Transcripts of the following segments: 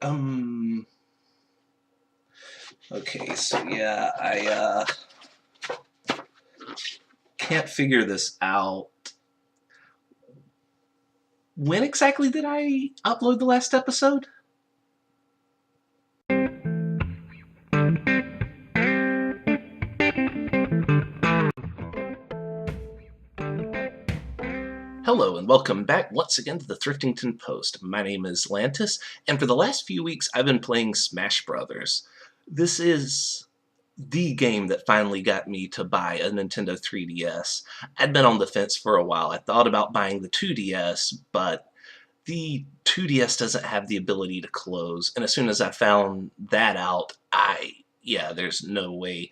Um. Okay, so yeah, I can't figure this out. When exactly did I upload the last episode? Hello and welcome back once again to the Thriftington Post. My name is Lantis, and for the last few weeks I've been playing Smash Brothers. This is the game that finally got me to buy a Nintendo 3DS. I'd been on the fence for a while. I thought about buying the 2DS, but the 2DS doesn't have the ability to close, and as soon as I found that out, there's no way.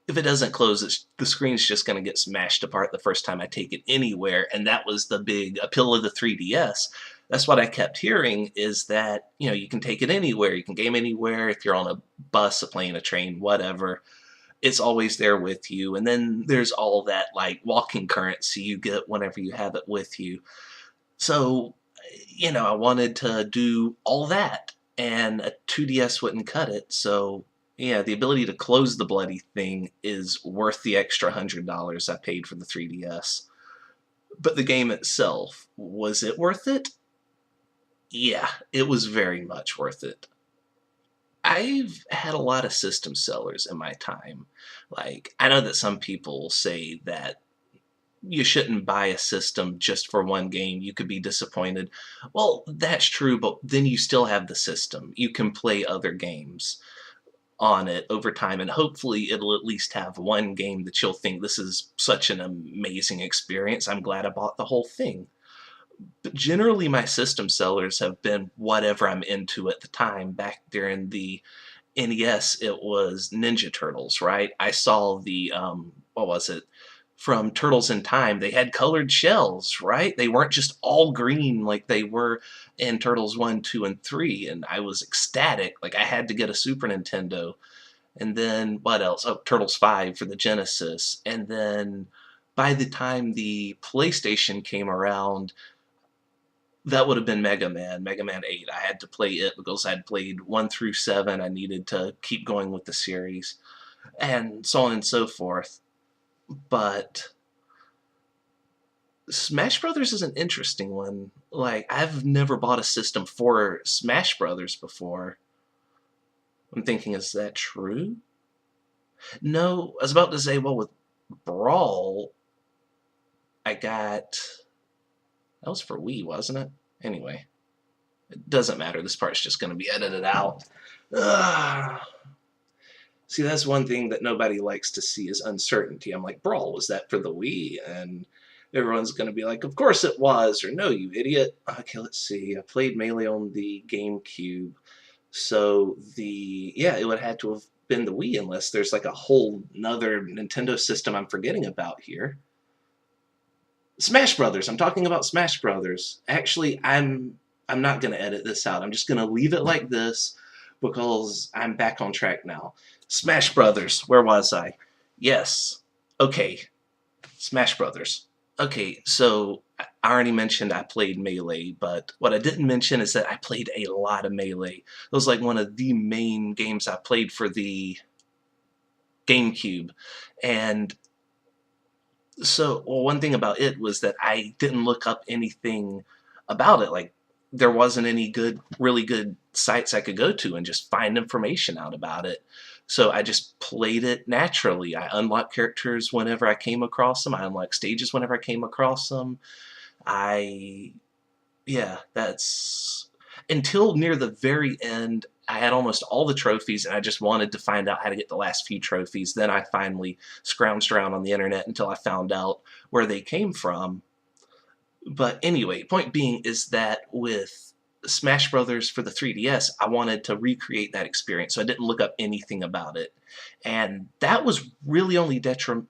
If it doesn't close, the screen's just going to get smashed apart the first time I take it anywhere, and that was the big appeal of the 3DS. That's what I kept hearing, is that, you can take it anywhere, you can game anywhere, if you're on a bus, a plane, a train, whatever, it's always there with you. And then there's all that, like, walking currency you get whenever you have it with you. So, I wanted to do all that, and a 2DS wouldn't cut it, so yeah, the ability to close the bloody thing is worth the extra $100 I paid for the 3DS. But the game itself, was it worth it? Yeah, it was very much worth it. I've had a lot of system sellers in my time. Like, I know that some people say that you shouldn't buy a system just for one game. You could be disappointed. Well, that's true, but then you still have the system. You can play other games on it over time, and hopefully it'll at least have one game that you'll think, this is such an amazing experience, I'm glad I bought the whole thing. But generally my system sellers have been whatever I'm into at the time. Back during the NES, it was Ninja Turtles, right? I saw the, what was it? From Turtles in Time, they had colored shells, right? They weren't just all green like they were in Turtles 1, 2, and 3, and I was ecstatic. Like, I had to get a Super Nintendo. And then, what else? Oh, Turtles 5 for the Genesis. And then, by the time the PlayStation came around, that would have been Megaman 8. I had to play it because I'd played 1 through 7. I needed to keep going with the series, and so on and so forth. But Smash Brothers is an interesting one. Like, I've never bought a system for Smash Brothers before. I'm thinking, is that true? No, I was about to say, well, with Brawl, that was for Wii, wasn't it? Anyway, it doesn't matter. This part's just going to be edited out. Ugh. See, that's one thing that nobody likes to see, is uncertainty. I'm like, Brawl, was that for the Wii? And everyone's going to be like, of course it was, or no, you idiot. Okay, let's see. I played Melee on the GameCube. So it would have had to have been the Wii, unless there's like a whole nother Nintendo system I'm forgetting about here. Smash Brothers. I'm talking about Smash Brothers. Actually, I'm not going to edit this out. I'm just going to leave it like this because I'm back on track now. Smash Brothers. Where was I? Yes. Okay. Smash Brothers. Okay, so I already mentioned I played Melee, but what I didn't mention is that I played a lot of Melee. It was like one of the main games I played for the GameCube. And so, well, one thing about it was that I didn't look up anything about it. Like, there wasn't any really good sites I could go to and just find information out about it. So I just played it naturally. I unlocked characters whenever I came across them. I unlocked stages whenever I came across them. That's until near the very end. I had almost all the trophies, and I just wanted to find out how to get the last few trophies. Then I finally scrounged around on the internet until I found out where they came from. But anyway, point being is that with Smash Brothers for the 3DS, I wanted to recreate that experience, so I didn't look up anything about it. And that was really only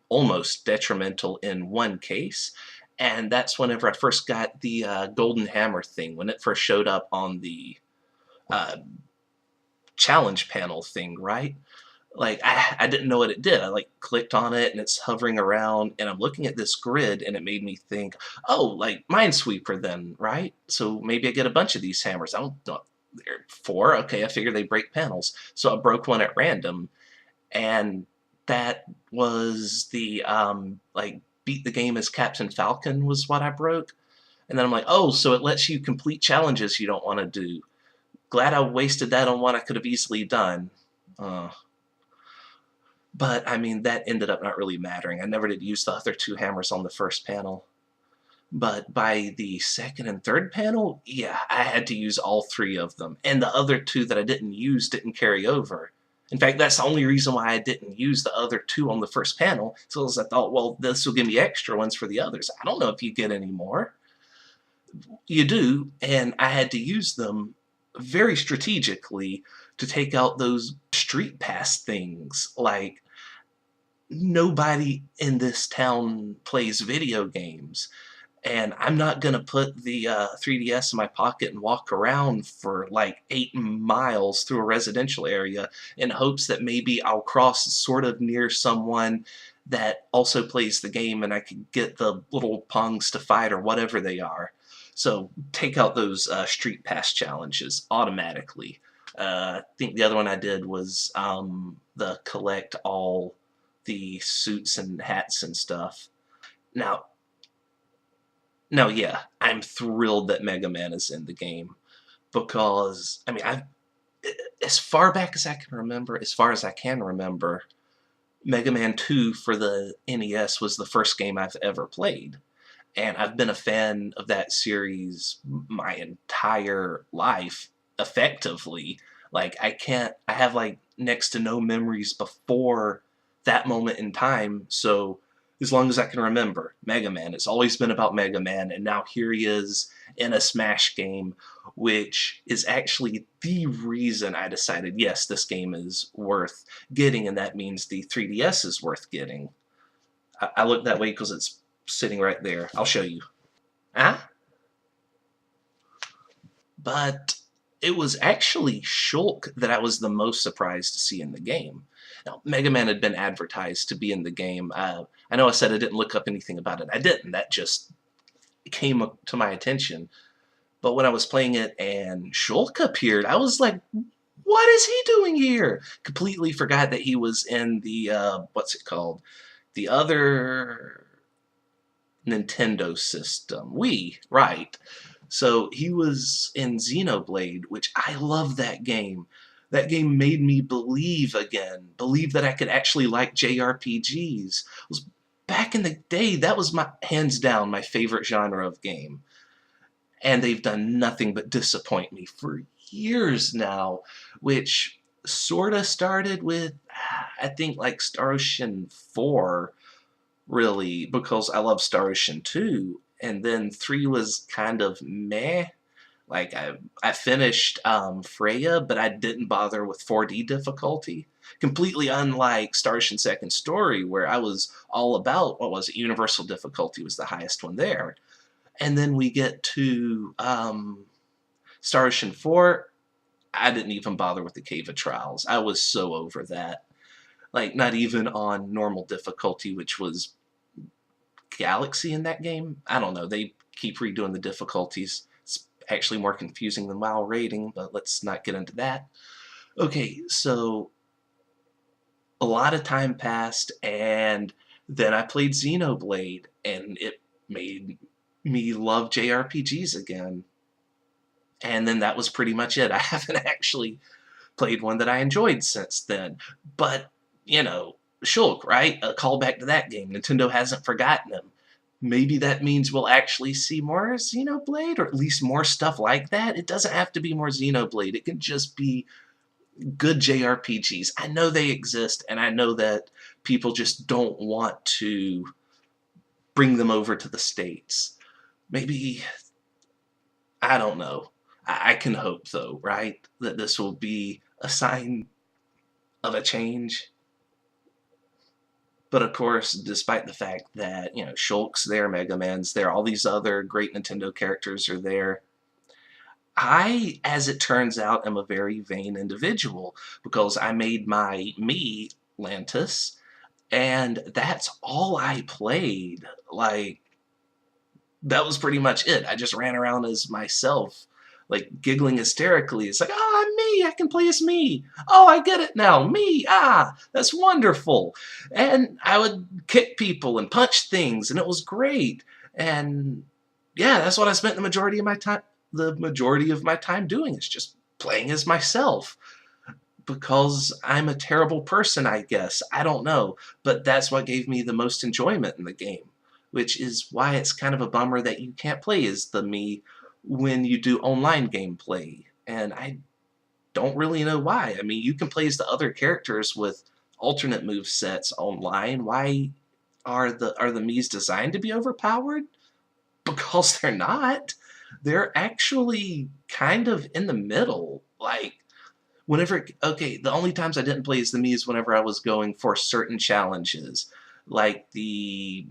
almost detrimental in one case, and that's whenever I first got the Golden Hammer thing, when it first showed up on the uh, challenge panel thing, right? Like, I didn't know what it did. I like clicked on it and it's hovering around, and I'm looking at this grid, and it made me think, oh, like Minesweeper then, right? So maybe I get a bunch of these hammers. I don't know. There are 4? Okay, I figured they break panels. So I broke one at random, and that was the, like, beat the game as Captain Falcon was what I broke. And then I'm like, oh, so it lets you complete challenges you don't want to do. Glad I wasted that on one I could have easily done. Uh, but, I mean, that ended up not really mattering. I never did use the other 2 hammers on the first panel. But by the second and third panel, yeah, I had to use all 3 of them. And the other 2 that I didn't use didn't carry over. In fact, that's the only reason why I didn't use the other 2 on the first panel. So as I thought, well, this will give me extra ones for the others. I don't know if you get any more. You do, and I had to use them very strategically to take out those street pass things. Like, nobody in this town plays video games. And I'm not going to put the 3DS in my pocket and walk around for like 8 miles through a residential area in hopes that maybe I'll cross sort of near someone that also plays the game and I can get the little pongs to fight or whatever they are. So take out those street pass challenges automatically. I think the other one I did was the collect all the suits and hats and stuff. Now, yeah, I'm thrilled that Megaman is in the game because, I mean, as far back as I can remember, as far as I can remember, Mega Man 2 for the NES was the first game I've ever played. And I've been a fan of that series my entire life, effectively. Like, I have like next to no memories before that moment in time, so as long as I can remember, Mega Man. It's always been about Mega Man, and now here he is in a Smash game, which is actually the reason I decided, yes, this game is worth getting, and that means the 3DS is worth getting. I look that way because it's sitting right there. I'll show you. Ah? But it was actually Shulk that I was the most surprised to see in the game. Now, Mega Man had been advertised to be in the game. I know I said I didn't look up anything about it. I didn't. That just came up to my attention. But when I was playing it and Shulk appeared, I was like, what is he doing here? Completely forgot that he was in the, what's it called? The other Nintendo system. Wii, right. So he was in Xenoblade, which I love that game. That game made me believe again, believe that I could actually like JRPGs. It was back in the day, that was my hands down my favorite genre of game. And they've done nothing but disappoint me for years now, which sort of started with, I think, like Star Ocean 4, really, because I love Star Ocean 2, and then 3 was kind of meh. Like, I finished Freya, but I didn't bother with 4D difficulty. Completely unlike Star Ocean Second Story, where I was all about, what was it, Universal difficulty was the highest one there. And then we get to Star Ocean 4, I didn't even bother with the Cave of Trials. I was so over that. Like, not even on normal difficulty, which was Galaxy in that game. I don't know, they keep redoing the difficulties. It's actually more confusing than WoW rating, but let's not get into that. Okay, so a lot of time passed, and then I played Xenoblade, and it made me love JRPGs again. And then that was pretty much it. I haven't actually played one that I enjoyed since then. But, you know, Shulk, right? A callback to that game. Nintendo hasn't forgotten him. Maybe that means we'll actually see more Xenoblade, or at least more stuff like that. It doesn't have to be more Xenoblade. It can just be good JRPGs. I know they exist, and I know that people just don't want to bring them over to the States. Maybe, I don't know. I can hope, though, right? That this will be a sign of a change. But of course, despite the fact that, you know, Shulk's there, Mega Man's there, all these other great Nintendo characters are there, I, as it turns out, am a very vain individual because I made my me Lantis, and that's all I played. Like, that was pretty much it. I just ran around as myself. like giggling hysterically. It's like, oh, I'm me, I can play as me. Oh, I get it now, me, that's wonderful. And I would kick people and punch things, and it was great. And yeah, that's what I spent the majority of my time doing, is just playing as myself. Because I'm a terrible person, I guess. I don't know. But that's what gave me the most enjoyment in the game. Which is why it's kind of a bummer that you can't play as the me when you do online gameplay. And I don't really know why. I mean, you can play as the other characters with alternate move sets online. Why are the Mii's designed to be overpowered? Because they're not. They're actually kind of in the middle. Like, okay, the only times I didn't play as the Mii is whenever I was going for certain challenges, like the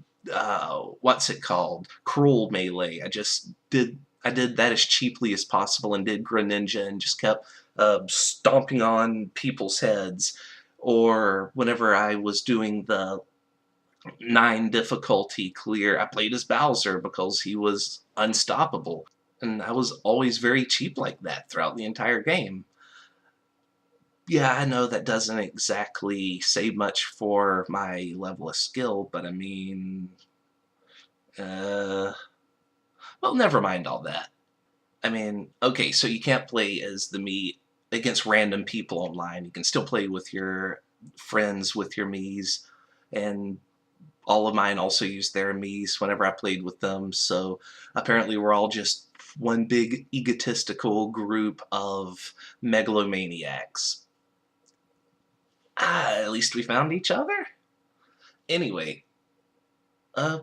what's it called, cruel melee. I did that as cheaply as possible and did Greninja and just kept stomping on people's heads. Or whenever I was doing the 9 difficulty clear, I played as Bowser because he was unstoppable. And I was always very cheap like that throughout the entire game. Yeah, I know that doesn't exactly say much for my level of skill, but I mean, uh, well, never mind all that. I mean, okay, so you can't play as the Mii against random people online. You can still play with your friends with your Miis, and all of mine also used their Miis whenever I played with them, so apparently we're all just one big egotistical group of megalomaniacs. At least we found each other? Anyway, uh,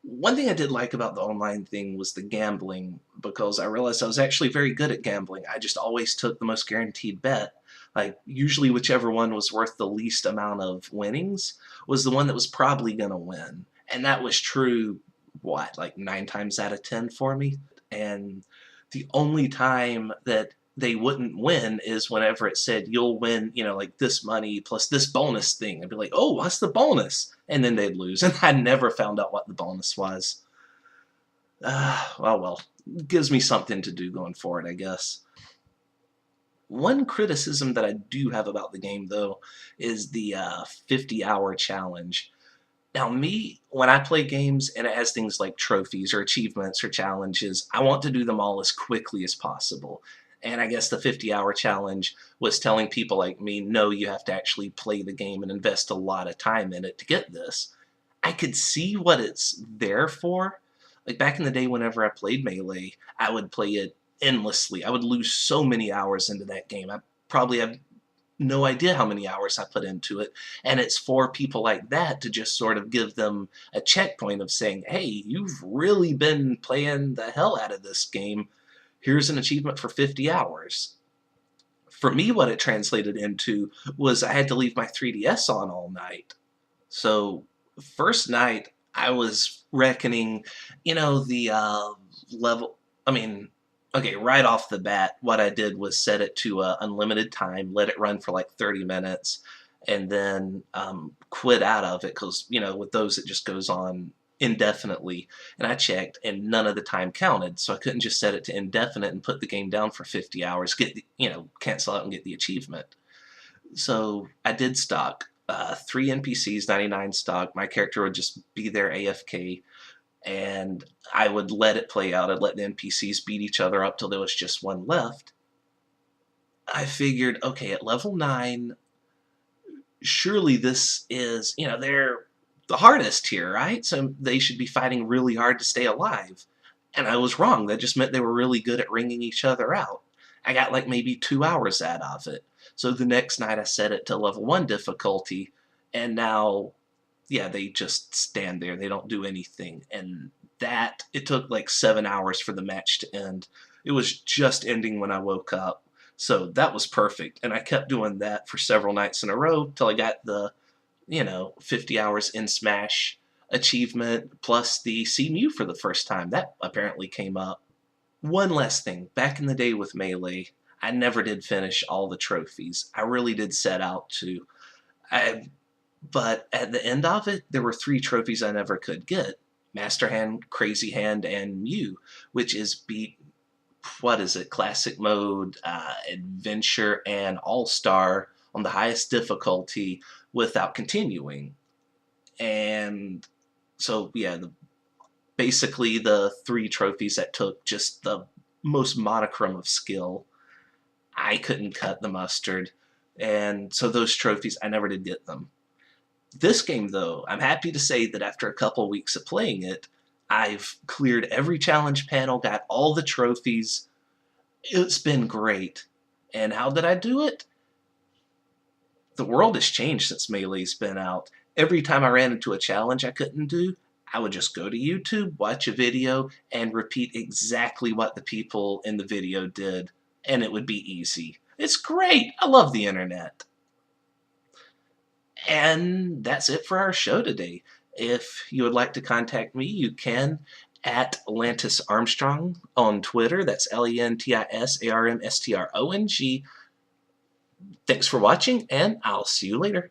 one thing I did like about the online thing was the gambling, because I realized I was actually very good at gambling. I just always took the most guaranteed bet. Like, usually whichever one was worth the least amount of winnings was the one that was probably going to win. And that was true, what, like 9 times out of 10 for me? And the only time that they wouldn't win is whenever it said you'll win, like this money plus this bonus thing. I'd be like, oh, what's the bonus? And then they'd lose. And I never found out what the bonus was. Well, gives me something to do going forward, I guess. One criticism that I do have about the game, though, is the 50-hour challenge. Now, me, when I play games and it has things like trophies or achievements or challenges, I want to do them all as quickly as possible. And I guess the 50-hour challenge was telling people like me, no, you have to actually play the game and invest a lot of time in it to get this. I could see what it's there for. Like back in the day, whenever I played Melee, I would play it endlessly. I would lose so many hours into that game. I probably have no idea how many hours I put into it. And it's for people like that to just sort of give them a checkpoint of saying, hey, you've really been playing the hell out of this game. Here's an achievement for 50 hours. For me, what it translated into was I had to leave my 3DS on all night. So, first night, I was reckoning, the level. I mean, okay, right off the bat, what I did was set it to unlimited time, let it run for like 30 minutes, and then quit out of it because, with those, it just goes on indefinitely. And I checked, and none of the time counted, so I couldn't just set it to indefinite and put the game down for 50 hours, cancel out and get the achievement. So I did stock 3 NPCs, 99 stock. My character would just be there AFK, and I would let it play out. I'd let the NPCs beat each other up till there was just one left. I figured, okay, at level 9, surely this is, they're the hardest here, right? So they should be fighting really hard to stay alive. And I was wrong. That just meant they were really good at wringing each other out. I got like maybe 2 hours out of it. So the next night I set it to level 1 difficulty, and now, yeah, they just stand there. They don't do anything. And it took like 7 hours for the match to end. It was just ending when I woke up. So that was perfect. And I kept doing that for several nights in a row till I got the, 50 hours in Smash achievement plus the see Mew for the first time. That apparently came up. One last thing. Back in the day with Melee, I never did finish all the trophies. I really did set out to. But at the end of it, there were 3 trophies I never could get. Master Hand, Crazy Hand, and Mew, which is beat what is it, classic mode, adventure, and all-star on the highest difficulty without continuing. And so, yeah, basically the 3 trophies that took just the most monochrome of skill, I couldn't cut the mustard. And so those trophies, I never did get them. This game, though, I'm happy to say that after a couple weeks of playing it, I've cleared every challenge panel, got all the trophies. It's been great. And how did I do it? The world has changed since Melee's been out. Every time I ran into a challenge I couldn't do, I would just go to YouTube, watch a video, and repeat exactly what the people in the video did, and it would be easy. It's great! I love the internet. And that's it for our show today. If you would like to contact me, you can at Lantis Armstrong on Twitter. That's LentisArmstrong. Thanks for watching, and I'll see you later.